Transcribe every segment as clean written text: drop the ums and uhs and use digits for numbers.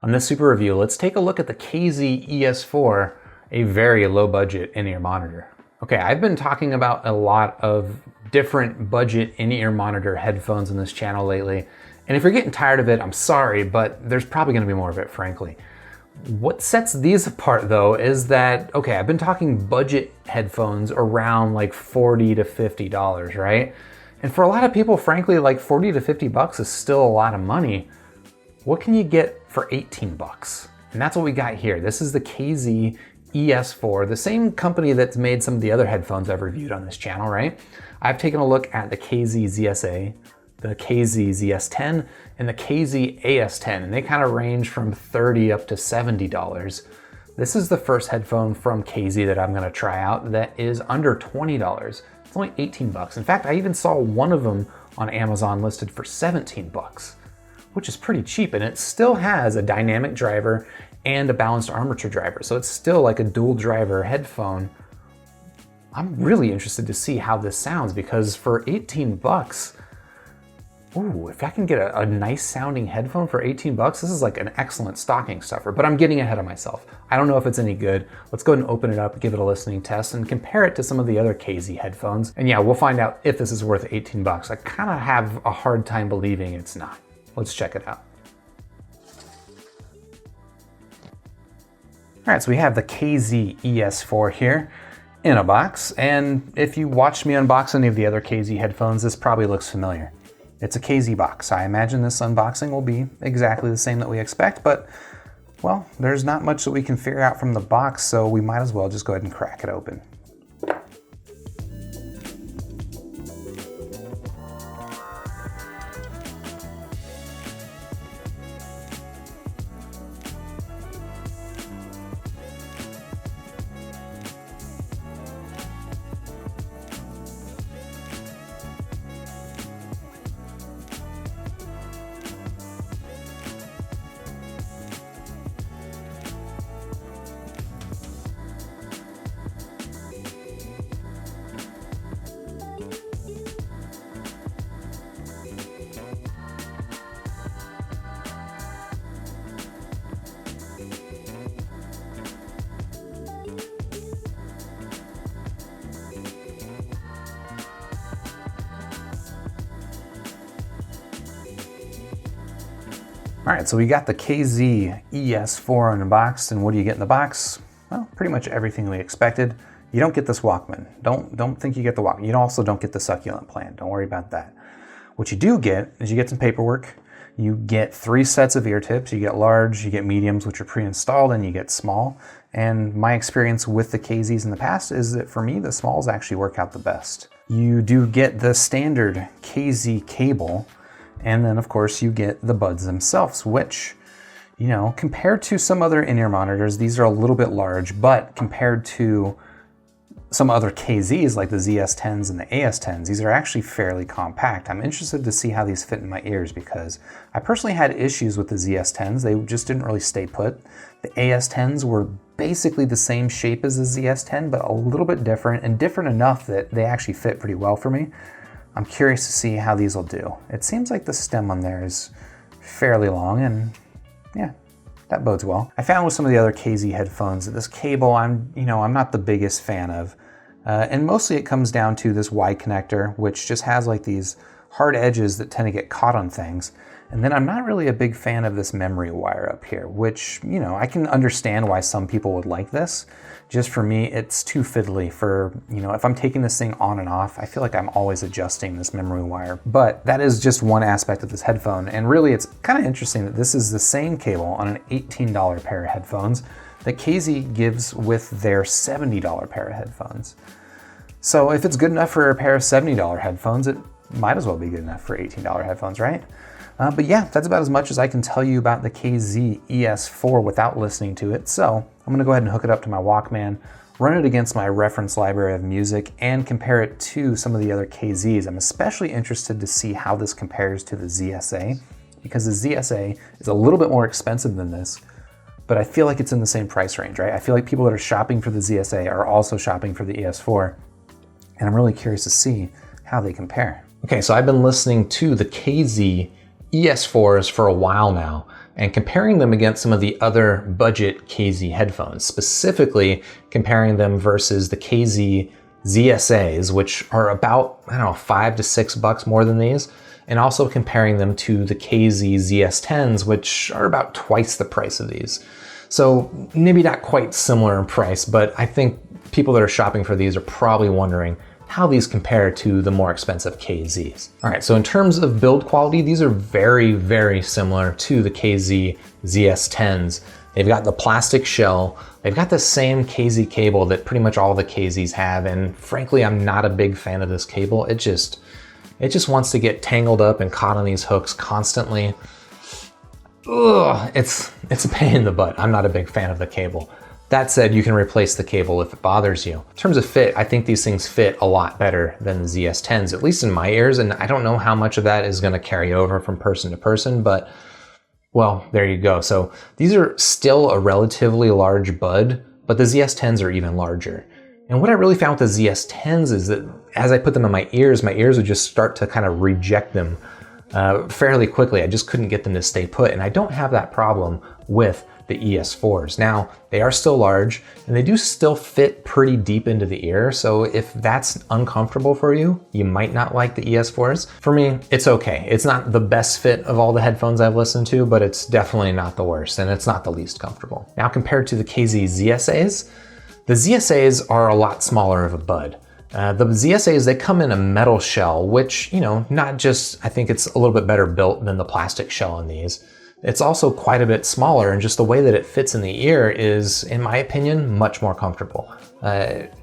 On this super review, let's take a look at the KZ ES4, a very low budget in-ear monitor. Okay, I've been talking about a lot of different budget in-ear monitor headphones in this channel lately, and if you're getting tired of it, I'm sorry, but there's probably gonna be more of it, frankly. What sets these apart though is that, okay, I've been talking budget headphones around like $40 to $50, right? And for a lot of people, frankly, like 40 to 50 bucks is still a lot of money. What can you get for 18 bucks? And that's what we got here. This is the KZ ES4, the same company that's made some of the other headphones I've reviewed on this channel, right? I've taken a look at the KZ ZSA, the KZ ZS10, and the KZ ES10, and they kind of range from $30 up to $70. This is the first headphone from KZ that I'm gonna try out that is under $20. It's only 18 bucks. In fact, I even saw one of them on Amazon listed for 17 bucks, which is pretty cheap, and it still has a dynamic driver and a balanced armature driver. So it's still like a dual driver headphone. I'm really interested to see how this sounds because for 18 bucks, ooh, if I can get a nice sounding headphone for 18 bucks, this is like an excellent stocking stuffer, but I'm getting ahead of myself. I don't know if it's any good. Let's go ahead and open it up, give it a listening test, and compare it to some of the other KZ headphones. And yeah, we'll find out if this is worth 18 bucks. I kind of have a hard time believing it's not. Let's check it out. All right, so we have the KZ ES4 here in a box. And if you watched me unbox any of the other KZ headphones, this probably looks familiar. It's a KZ box. I imagine this unboxing will be exactly the same that we expect, but well, there's not much that we can figure out from the box, so we might as well just go ahead and crack it open. All right, so we got the KZ ES4 unboxed, and what do you get in the box? Well, pretty much everything we expected. You don't get this Walkman. Don't think you get the Walkman. You also don't get the succulent plan. Don't worry about that. What you do get is you get some paperwork. You get 3 sets of ear tips. You get large, you get mediums, which are pre-installed, and you get small. And my experience with the KZs in the past is that for me, the smalls actually work out the best. You do get the standard KZ cable, and then of course you get the buds themselves, which, you know, compared to some other in-ear monitors, these are a little bit large, but compared to some other KZs like the ZS10s and the ES10s, these are actually fairly compact. I'm interested to see how these fit in my ears because I personally had issues with the ZS10s. They just didn't really stay put. The ES10s were basically the same shape as the ZS10, but a little bit different, and different enough that they actually fit pretty well for me. I'm curious to see how these will do. It seems like the stem on there is fairly long, and yeah, that bodes well. I found with some of the other KZ headphones that this cable I'm not the biggest fan of. And mostly it comes down to this Y connector, which just has like these hard edges that tend to get caught on things. And then I'm not really a big fan of this memory wire up here, which, you know, I can understand why some people would like this. Just for me, it's too fiddly for, you know, if I'm taking this thing on and off, I feel like I'm always adjusting this memory wire. But that is just one aspect of this headphone. And really, it's kind of interesting that this is the same cable on an $18 pair of headphones that KZ gives with their $70 pair of headphones. So if it's good enough for a pair of $70 headphones, it might as well be good enough for $18 headphones, right? But yeah, that's about as much as I can tell you about the KZ ES4 without listening to it. So I'm gonna go ahead and hook it up to my Walkman, run it against my reference library of music, and compare it to some of the other KZs. I'm especially interested to see how this compares to the ZSA, because the ZSA is a little bit more expensive than this, but I feel like it's in the same price range, right? I feel like people that are shopping for the ZSA are also shopping for the ES4, and I'm really curious to see how they compare. Okay, so I've been listening to the KZ ES4s for a while now, and comparing them against some of the other budget KZ headphones, specifically comparing them versus the KZ ZSAs, which are about, I don't know, $5 to $6 more than these, and also comparing them to the KZ ZS10s, which are about twice the price of these. So maybe not quite similar in price, but I think people that are shopping for these are probably wondering how these compare to the more expensive KZs. All right, so in terms of build quality, these are very, very similar to the KZ ZS10s. They've got the plastic shell, they've got the same KZ cable that pretty much all the KZs have, and frankly, I'm not a big fan of this cable. It just wants to get tangled up and caught on these hooks constantly. Ugh, it's a pain in the butt. I'm not a big fan of the cable. That said, you can replace the cable if it bothers you. In terms of fit, I think these things fit a lot better than the ZS10s, at least in my ears, and I don't know how much of that is gonna carry over from person to person, but well, there you go. So these are still a relatively large bud, but the ZS10s are even larger. And what I really found with the ZS10s is that as I put them in my ears would just start to kind of reject them fairly quickly. I just couldn't get them to stay put, and I don't have that problem with the ES4s. Now, they are still large, and they do still fit pretty deep into the ear, so if that's uncomfortable for you, you might not like the ES4s. For me, it's okay. It's not the best fit of all the headphones I've listened to, but it's definitely not the worst, and it's not the least comfortable. Now, compared to the KZ ZSAs, the ZSAs are a lot smaller of a bud. The ZSAs, they come in a metal shell, which, not just, I think it's a little bit better built than the plastic shell in these. It's also quite a bit smaller, and just the way that it fits in the ear is, in my opinion, much more comfortable.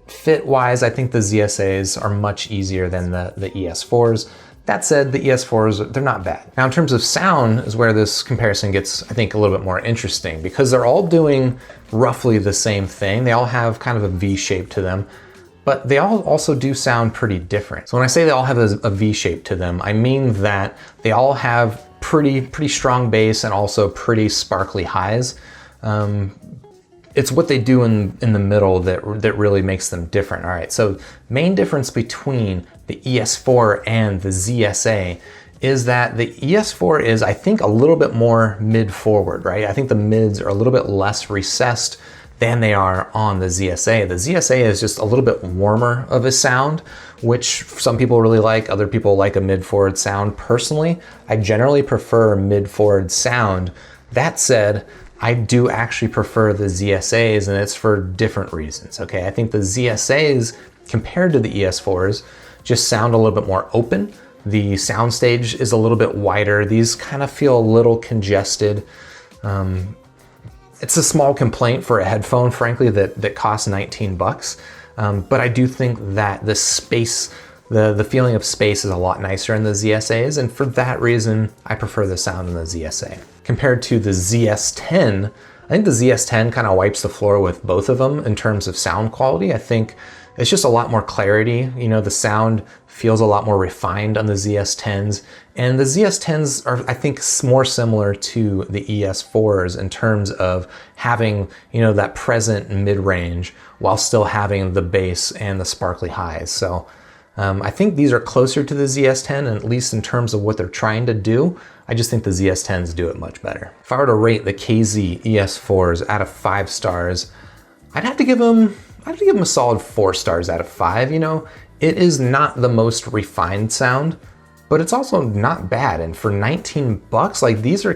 Fit-wise, I think the ZSAs are much easier than the ES4s. That said, the ES4s, they're not bad. Now, in terms of sound is where this comparison gets, I think, a little bit more interesting, because they're all doing roughly the same thing. They all have kind of a V shape to them, but they all also do sound pretty different. So when I say they all have a V shape to them, I mean that they all have pretty strong bass and also pretty sparkly highs. It's what they do in the middle that really makes them different. All right, so main difference between the ES4 and the ZSA is that the ES4 is, I think, a little bit more mid-forward, right? I think the mids are a little bit less recessed than they are on the ZSA. The ZSA is just a little bit warmer of a sound, which some people really like. Other people like a mid-forward sound. Personally, I generally prefer a mid-forward sound. That said, I do actually prefer the ZSAs, and it's for different reasons, okay? I think the ZSAs, compared to the ES4s, just sound a little bit more open. The soundstage is a little bit wider. These kind of feel a little congested. It's a small complaint for a headphone, frankly, that costs 19 bucks. But I do think that the space, the feeling of space is a lot nicer in the ZSAs, and for that reason, I prefer the sound in the ZSA. Compared to the ZS10, I think the ZS10 kind of wipes the floor with both of them in terms of sound quality. I think it's just a lot more clarity. The sound feels a lot more refined on the ZS10s, and the ZS10s are, I think, more similar to the ES4s in terms of having, that present mid-range while still having the bass and the sparkly highs. So I think these are closer to the ZS10, and at least in terms of what they're trying to do. I just think the ZS10s do it much better. If I were to rate the KZ ES4s out of 5 stars, I'd have to give them a solid 4 stars out of 5. It is not the most refined sound, but it's also not bad. And for 19 bucks, like these are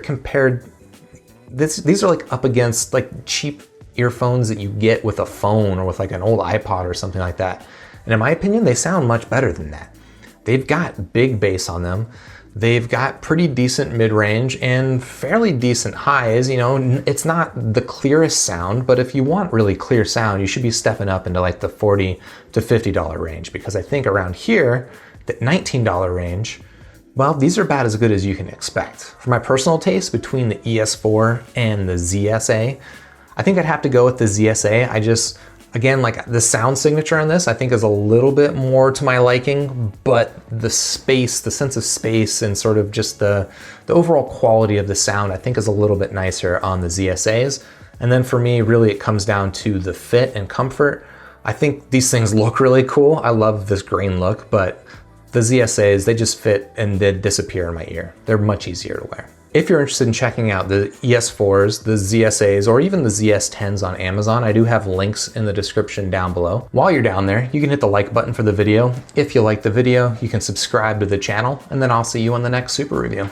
like up against like cheap earphones that you get with a phone or with like an old iPod or something like that. And in my opinion, they sound much better than that. They've got big bass on them. They've got pretty decent mid-range and fairly decent highs. It's not the clearest sound, but if you want really clear sound, you should be stepping up into like the $40 to $50 range, because I think around here, the $19 range, well, these are about as good as you can expect. For my personal taste, between the ES4 and the ZSA, I think I'd have to go with the ZSA. Again, like the sound signature on this, I think is a little bit more to my liking, but the space, the sense of space and sort of just the overall quality of the sound, I think is a little bit nicer on the ZSAs. And then for me, really it comes down to the fit and comfort. I think these things look really cool. I love this green look, but the ZSAs, they just fit and they disappear in my ear. They're much easier to wear. If you're interested in checking out the ES4s, the ZSAs, or even the ZS10s on Amazon, I do have links in the description down below. While you're down there, you can hit the like button for the video. If you like the video, you can subscribe to the channel, and then I'll see you on the next super review.